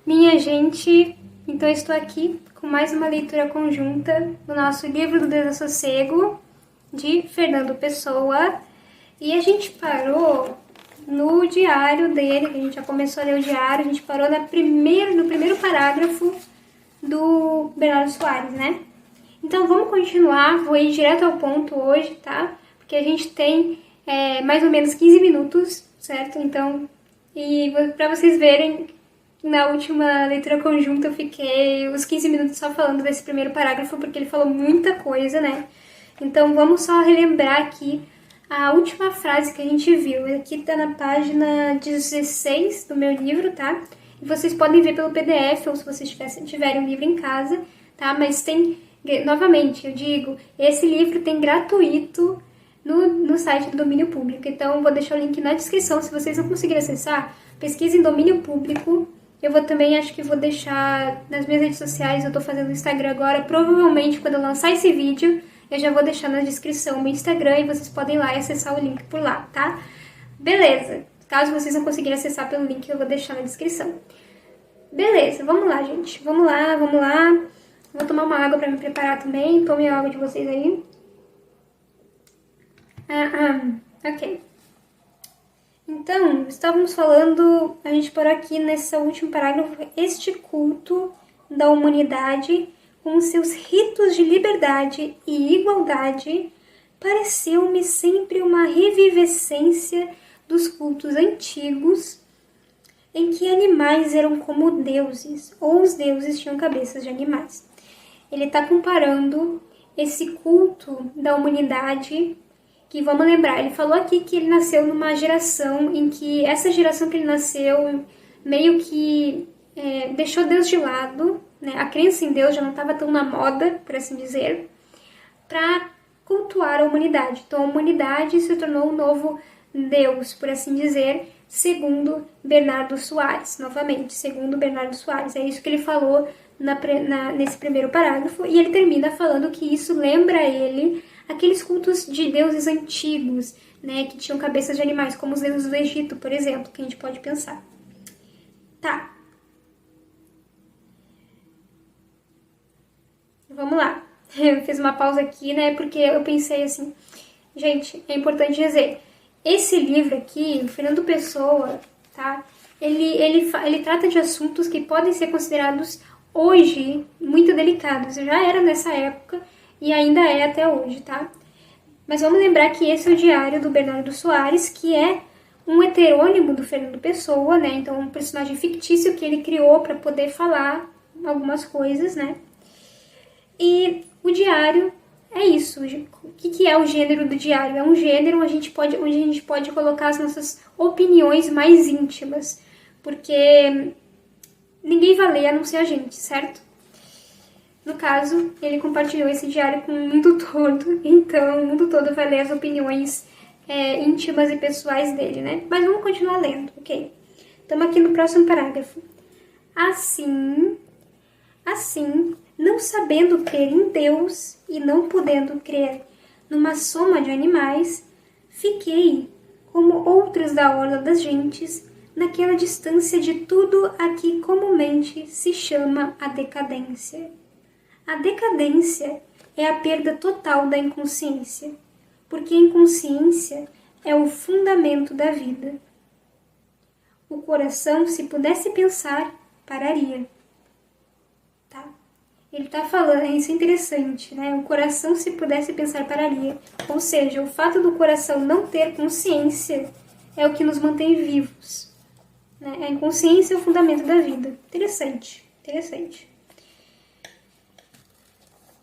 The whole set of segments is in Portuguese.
Minha gente, então eu estou aqui com mais uma leitura conjunta do nosso livro do Desassossego, de Fernando Pessoa. E a gente parou no diário dele, que a gente já começou a ler o diário, a gente parou no primeiro parágrafo do Bernardo Soares, né? Então vamos continuar, vou ir direto ao ponto hoje, tá? Porque a gente tem mais ou menos 15 minutos, certo? Então, e para vocês verem, na última leitura conjunta eu fiquei os 15 minutos só falando desse primeiro parágrafo, porque ele falou muita coisa, né? Então vamos só relembrar aqui a última frase que a gente viu. Aqui tá na página 16 do meu livro, tá? E vocês podem ver pelo PDF, ou se vocês tiverem um livro em casa, tá? Mas tem, novamente, eu digo, esse livro tem gratuito no site do Domínio Público. Então eu vou deixar o link na descrição, se vocês não conseguirem acessar, pesquisem Domínio Público. Eu vou também, acho que vou deixar nas minhas redes sociais, eu tô fazendo no Instagram agora, provavelmente quando eu lançar esse vídeo, eu já vou deixar na descrição o meu Instagram e vocês podem ir lá e acessar o link por lá, tá? Beleza, caso vocês não conseguirem acessar pelo link, eu vou deixar na descrição. Beleza, vamos lá, gente, vamos lá. Vou tomar uma água pra me preparar também, tomem a água de vocês aí. Ok. Então, estávamos falando, a gente parou aqui nesse último parágrafo, este culto da humanidade, com seus ritos de liberdade e igualdade, pareceu-me sempre uma revivescência dos cultos antigos, em que animais eram como deuses, ou os deuses tinham cabeças de animais. Ele está comparando esse culto da humanidade, que vamos lembrar, ele falou aqui que ele nasceu numa geração em que essa geração que ele nasceu meio que deixou Deus de lado, né? A crença em Deus já não estava tão na moda, por assim dizer, para cultuar a humanidade. Então a humanidade se tornou um novo Deus, por assim dizer, segundo Bernardo Soares, novamente, segundo Bernardo Soares. É isso que ele falou nesse primeiro parágrafo, e ele termina falando que isso lembra ele aqueles cultos de deuses antigos, né, que tinham cabeças de animais, como os deuses do Egito, por exemplo, que a gente pode pensar. Tá. Vamos lá. Eu fiz uma pausa aqui, né, porque eu pensei assim, gente, é importante dizer, esse livro aqui, o Fernando Pessoa, tá, ele trata de assuntos que podem ser considerados hoje muito delicados. Já era nessa época e ainda é até hoje, tá? Mas vamos lembrar que esse é o diário do Bernardo Soares, que é um heterônimo do Fernando Pessoa, né? Então, um personagem fictício que ele criou para poder falar algumas coisas, né? E o diário é isso. O que é o gênero do diário? É um gênero onde a gente pode colocar as nossas opiniões mais íntimas, porque ninguém vai ler a não ser a gente, certo? No caso, ele compartilhou esse diário com o mundo todo, então o mundo todo vai ler as opiniões íntimas e pessoais dele, né? Mas vamos continuar lendo, ok? Estamos aqui no próximo parágrafo. Assim, não sabendo crer em Deus e não podendo crer numa soma de animais, fiquei, como outros da orla das gentes, naquela distância de tudo a que comumente se chama a decadência. A decadência é a perda total da inconsciência, porque a inconsciência é o fundamento da vida. O coração, se pudesse pensar, pararia. Tá? Ele está falando, isso é interessante, né? O coração, se pudesse pensar, pararia. Ou seja, o fato do coração não ter consciência é o que nos mantém vivos. Né? A inconsciência é o fundamento da vida. Interessante.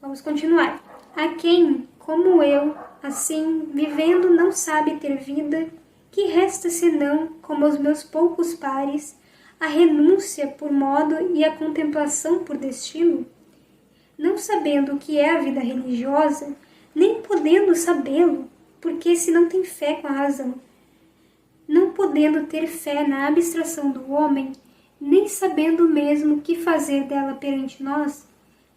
Vamos continuar. A quem, como eu, assim, vivendo não sabe ter vida, que resta senão, como os meus poucos pares, a renúncia por modo e a contemplação por destino? Não sabendo o que é a vida religiosa, nem podendo sabê-lo, porque se não tem fé com a razão. Não podendo ter fé na abstração do homem, nem sabendo mesmo o que fazer dela perante nós,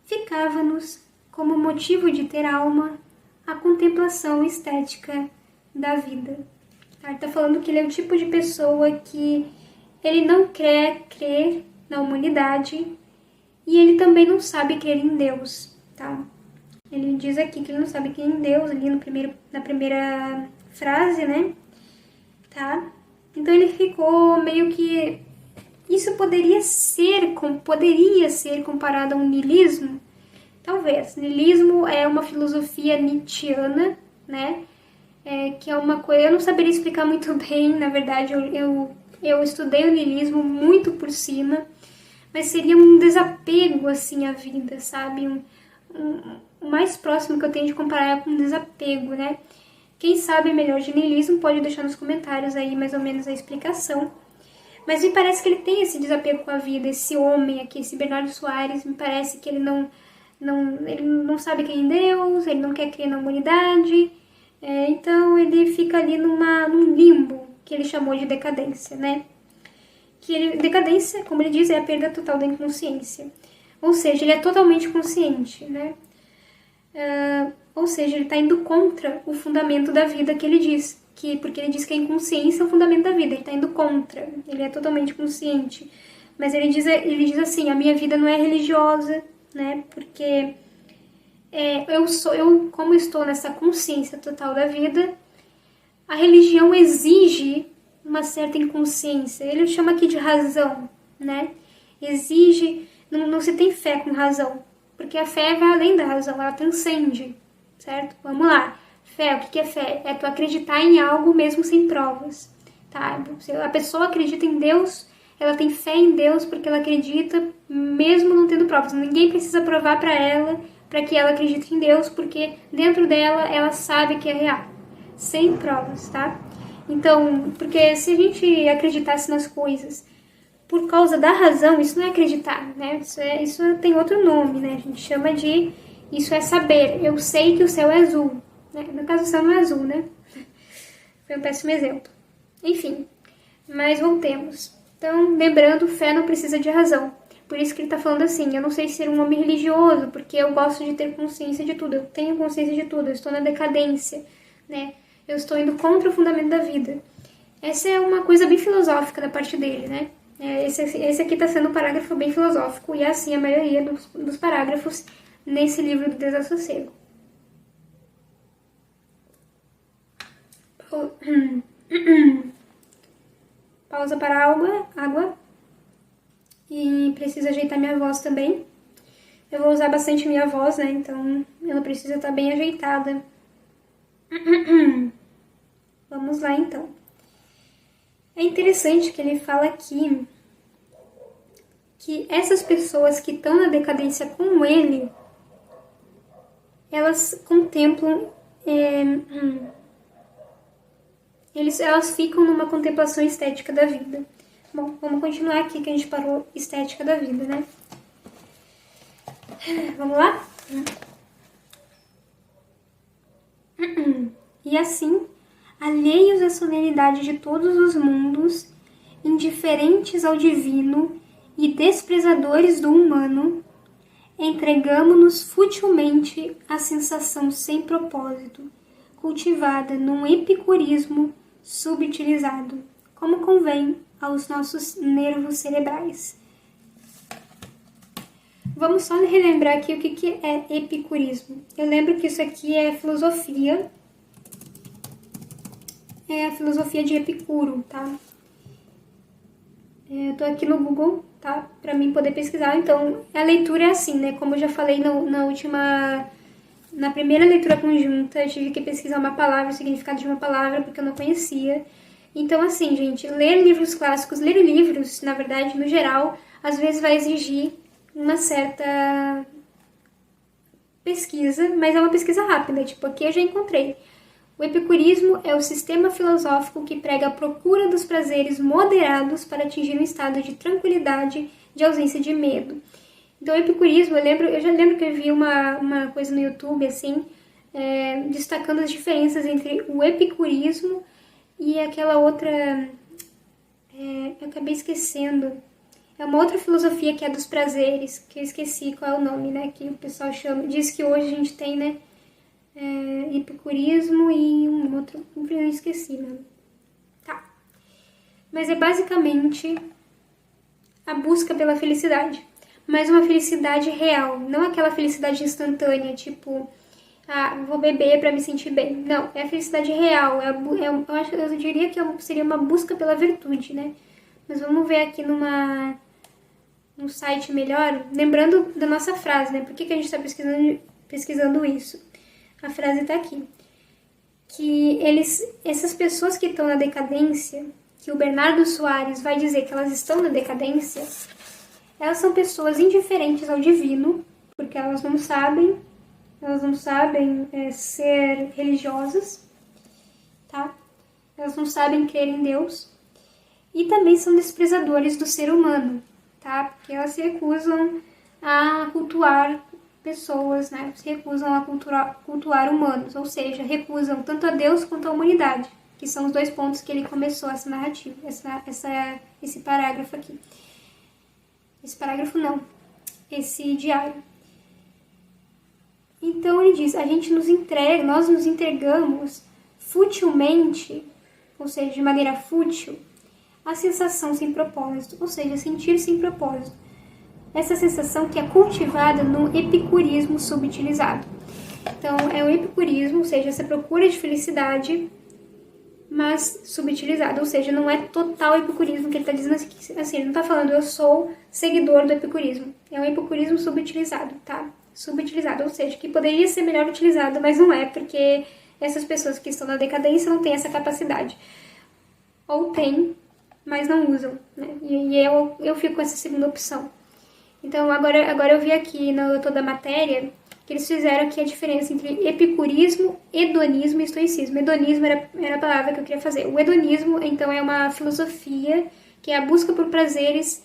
ficava-nos como motivo de ter alma, a contemplação estética da vida. Ele está falando que ele é o tipo de pessoa que ele não quer crer na humanidade e ele também não sabe crer em Deus, tá? Ele diz aqui que ele não sabe crer em Deus, ali na primeira frase, né? Tá? Então ele ficou meio que... Isso poderia ser comparado a um niilismo? Talvez. Niilismo é uma filosofia nietzschiana, né? Que é uma coisa... Eu não saberia explicar muito bem, na verdade, eu estudei o niilismo muito por cima, mas seria um desapego, assim, à vida, sabe? O mais próximo que eu tenho de comparar é com um desapego, né? Quem sabe melhor de niilismo pode deixar nos comentários aí mais ou menos a explicação. Mas me parece que ele tem esse desapego com a vida, esse homem aqui, esse Bernardo Soares, me parece que ele não sabe quem é Deus, ele não quer crer na humanidade, então ele fica ali num limbo, que ele chamou de decadência, né? Decadência, como ele diz, é a perda total da inconsciência. Ou seja, ele é totalmente consciente, né? Ou seja, ele está indo contra o fundamento da vida que ele diz. Porque ele diz que a inconsciência é o fundamento da vida, ele está indo contra, ele é totalmente consciente. Mas ele diz assim, a minha vida não é religiosa, né? Porque como estou nessa consciência total da vida, a religião exige uma certa inconsciência. Ele chama aqui de razão, né? Exige, não se tem fé com razão, porque a fé vai além da razão, ela transcende, certo? Vamos lá. Fé, o que é fé? É tu acreditar em algo mesmo sem provas, tá? A pessoa acredita em Deus, ela tem fé em Deus porque ela acredita mesmo não tendo provas. Ninguém precisa provar para ela para que ela acredite em Deus, porque dentro dela ela sabe que é real, sem provas, tá? Então, porque se a gente acreditasse nas coisas por causa da razão, isso não é acreditar, né? Isso tem outro nome, né? A gente chama de... Isso é saber. Eu sei que o céu é azul. No caso, o céu não é azul, né? Foi um péssimo exemplo. Enfim, mas voltemos. Então, lembrando, fé não precisa de razão. Por isso que ele tá falando assim, eu não sei ser um homem religioso, porque eu gosto de ter consciência de tudo. Eu tenho consciência de tudo, eu estou na decadência, né? Eu estou indo contra o fundamento da vida. Essa é uma coisa bem filosófica da parte dele, né? Esse aqui tá sendo um parágrafo bem filosófico, e é assim a maioria dos parágrafos nesse livro do Desassossego. Pausa para água. E preciso ajeitar minha voz também. Eu vou usar bastante minha voz, né? Então ela precisa estar bem ajeitada. Vamos lá, então. É interessante que ele fala aqui que essas pessoas que estão na decadência com ele, elas contemplam... Elas ficam numa contemplação estética da vida. Bom, vamos continuar aqui que a gente parou estética da vida, né? Vamos lá? E assim, alheios à solenidade de todos os mundos, indiferentes ao divino e desprezadores do humano, entregamo-nos futilmente à sensação sem propósito, cultivada num epicurismo subutilizado, como convém aos nossos nervos cerebrais. Vamos só relembrar aqui o que é epicurismo. Eu lembro que isso aqui é filosofia. É a filosofia de Epicuro, tá? Eu tô aqui no Google, tá? Pra mim poder pesquisar. Então, a leitura é assim, né? Como eu já falei na primeira leitura conjunta, eu tive que pesquisar uma palavra, o significado de uma palavra, porque eu não conhecia. Então, assim, gente, ler livros clássicos, ler livros, na verdade, no geral, às vezes vai exigir uma certa pesquisa, mas é uma pesquisa rápida, tipo, aqui eu já encontrei. O epicurismo é o sistema filosófico que prega a procura dos prazeres moderados para atingir um estado de tranquilidade, de ausência de medo. Então, o epicurismo, eu já lembro que eu vi uma coisa no YouTube, assim, destacando as diferenças entre o epicurismo e aquela outra... eu acabei esquecendo. É uma outra filosofia que é dos prazeres, que eu esqueci qual é o nome, né? Que o pessoal chama. Diz que hoje a gente tem, né? Epicurismo e um outro. Eu esqueci, né? Tá. Mas é basicamente a busca pela felicidade, mas uma felicidade real, não aquela felicidade instantânea, tipo, vou beber para me sentir bem. Não, é a felicidade real, eu diria que seria uma busca pela virtude, né? Mas vamos ver aqui num site melhor, lembrando da nossa frase, né? Por que a gente está pesquisando isso? A frase está aqui. Que essas pessoas que estão na decadência, que o Bernardo Soares vai dizer que elas estão na decadência, elas são pessoas indiferentes ao divino, porque elas não sabem ser religiosas, tá? Elas não sabem crer em Deus, e também são desprezadores do ser humano, tá? Porque elas se recusam a cultuar pessoas, né? Se recusam a cultuar humanos, ou seja, recusam tanto a Deus quanto a humanidade, que são os dois pontos que ele começou essa narrativa, esse parágrafo aqui. Esse parágrafo não, esse diário. Então ele diz, nós nos entregamos futilmente, ou seja, de maneira fútil, a sensação sem propósito, ou seja, sentir sem propósito. Essa sensação que é cultivada no epicurismo subutilizado. Então, é o epicurismo, ou seja, essa procura de felicidade, mas subutilizado, ou seja, não é total epicurismo que ele está dizendo assim, ele não está falando eu sou seguidor do epicurismo. É um epicurismo subutilizado, tá? Subutilizado, ou seja, que poderia ser melhor utilizado, mas não é, porque essas pessoas que estão na decadência não têm essa capacidade. Ou têm, mas não usam, né? E eu fico com essa segunda opção. Então, agora eu vi aqui no toda a matéria que eles fizeram aqui a diferença entre epicurismo, hedonismo e estoicismo. Hedonismo era a palavra que eu queria fazer. O hedonismo, então, é uma filosofia que é a busca por prazeres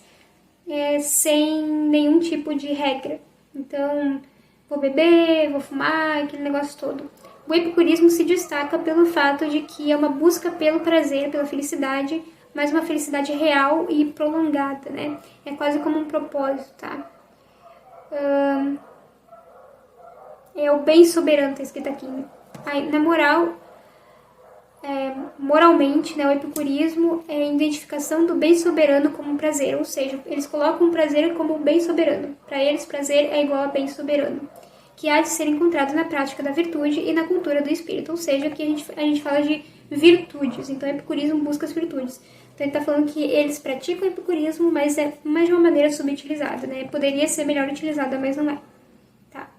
sem nenhum tipo de regra. Então, vou beber, vou fumar, aquele negócio todo. O epicurismo se destaca pelo fato de que é uma busca pelo prazer, pela felicidade, mas uma felicidade real e prolongada, né? É quase como um propósito, tá? É o bem soberano, tá escrito aqui. Aí, na moral, moralmente, né, o epicurismo é a identificação do bem soberano como um prazer, ou seja, eles colocam o prazer como um bem soberano. Para eles, prazer é igual a bem soberano, que há de ser encontrado na prática da virtude e na cultura do espírito, ou seja, que a gente fala de virtudes, então o epicurismo busca as virtudes. Então ele está falando que eles praticam o epicurismo, mas é mais de uma maneira subutilizada, né? Poderia ser melhor utilizada, mas não é. Tá.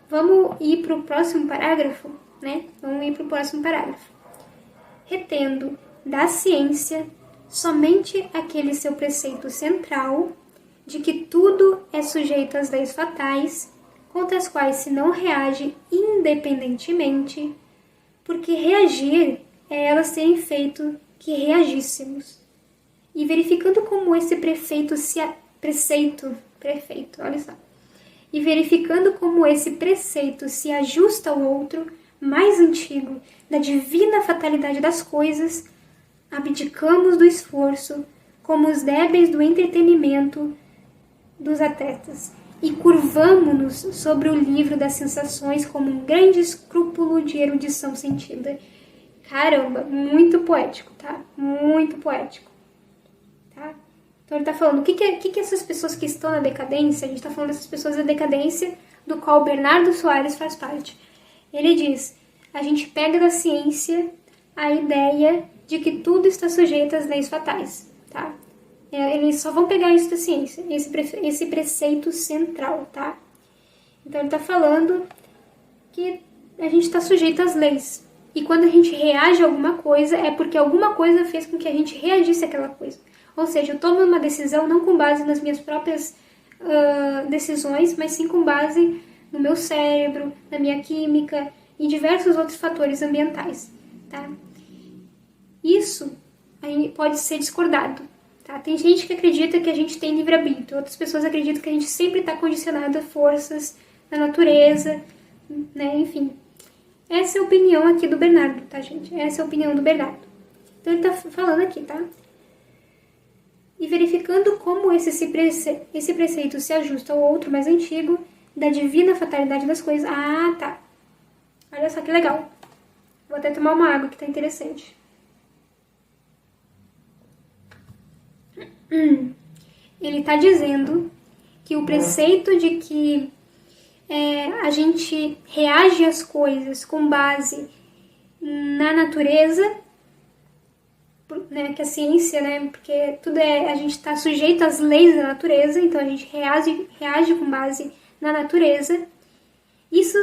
Vamos ir para o próximo parágrafo, né? Vamos ir para o próximo parágrafo. Retendo da ciência somente aquele seu preceito central de que tudo é sujeito às leis fatais, contra as quais se não reage independentemente, porque reagir é elas terem feito que reagíssemos. E verificando como esse E verificando como esse preceito se ajusta ao outro, mais antigo, da divina fatalidade das coisas, abdicamos do esforço, como os débeis do entretenimento dos atletas, e curvamo-nos sobre o livro das sensações como um grande escrúpulo de erudição sentida. Caramba, muito poético, tá? Muito poético, tá? Então ele tá falando, o que essas pessoas que estão na decadência, a gente tá falando dessas pessoas da decadência, do qual Bernardo Soares faz parte. Ele diz, a gente pega da ciência a ideia de que tudo está sujeito às leis fatais, tá? Eles só vão pegar isso da ciência, esse preceito central, tá? Então ele tá falando que a gente está sujeito às leis. E quando a gente reage a alguma coisa, é porque alguma coisa fez com que a gente reagisse àquela coisa. Ou seja, eu tomo uma decisão não com base nas minhas próprias decisões, mas sim com base no meu cérebro, na minha química e diversos outros fatores ambientais. Tá? Isso aí pode ser discordado. Tá? Tem gente que acredita que a gente tem livre-arbítrio, outras pessoas acreditam que a gente sempre está condicionado a forças da natureza, né? Enfim. Essa é a opinião aqui do Bernardo, tá, gente? Essa é a opinião do Bernardo. Então ele tá falando aqui, tá? E verificando como esse preceito se ajusta ao outro mais antigo, da divina fatalidade das coisas. Ah, tá. Olha só que legal. Vou até tomar uma água que tá interessante. Ele está dizendo que o preceito de que a gente reage às coisas com base na natureza, né, que a ciência, né, porque tudo a gente está sujeito às leis da natureza, então a gente reage com base na natureza. Isso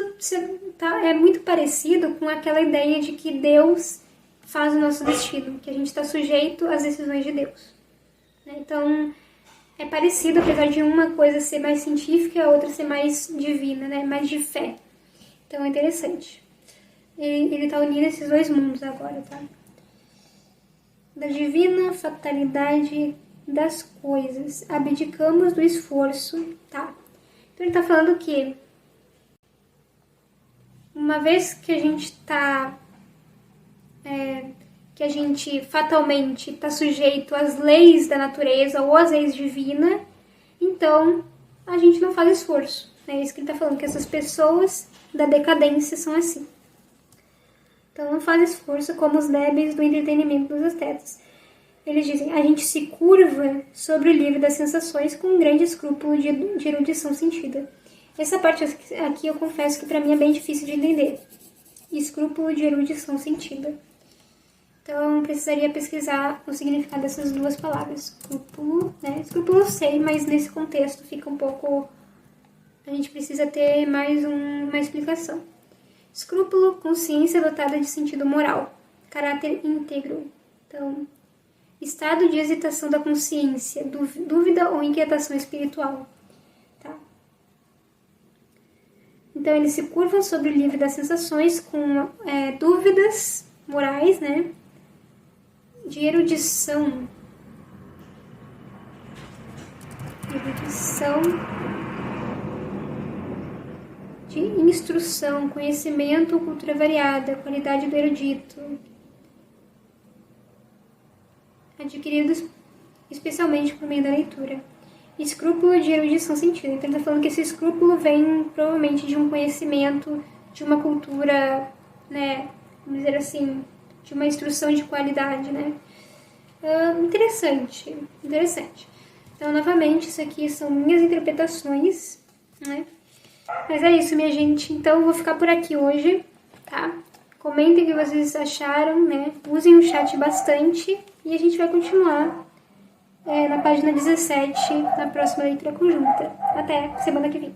é muito parecido com aquela ideia de que Deus faz o nosso destino, que a gente está sujeito às decisões de Deus. Então, é parecido, apesar de uma coisa ser mais científica e a outra ser mais divina, né? Mais de fé. Então, é interessante. Ele está unindo esses dois mundos agora, tá? Da divina fatalidade das coisas. Abdicamos do esforço, tá? Então, ele está falando que uma vez que a gente está... que a gente fatalmente está sujeito às leis da natureza ou às leis divinas, então a gente não faz esforço. É isso que ele está falando, que essas pessoas da decadência são assim. Então não faz esforço como os débeis do entretenimento dos estetas. Eles dizem, a gente se curva sobre o livro das sensações com um grande escrúpulo de erudição sentida. Essa parte aqui eu confesso que para mim é bem difícil de entender. Escrúpulo de erudição sentida. Então, precisaria pesquisar o significado dessas duas palavras. Escrúpulo, né? Escrúpulo eu sei, mas nesse contexto fica um pouco... A gente precisa ter mais uma explicação. Escrúpulo, consciência dotada de sentido moral. Caráter íntegro. Então, estado de hesitação da consciência. Dúvida ou inquietação espiritual. Tá? Então, eles se curvam sobre o livro das sensações com dúvidas morais, né? De erudição, de instrução, conhecimento, cultura variada, qualidade do erudito, adquiridos especialmente por meio da leitura. Escrúpulo de erudição sentida. Então ele está falando que esse escrúpulo vem provavelmente de um conhecimento, de uma cultura, né, vamos dizer assim, de uma instrução de qualidade, né? Interessante. Então, novamente, isso aqui são minhas interpretações, né? Mas é isso, minha gente. Então, eu vou ficar por aqui hoje, tá? Comentem o que vocês acharam, né? Usem o chat bastante e a gente vai continuar na página 17, na próxima leitura conjunta. Até semana que vem.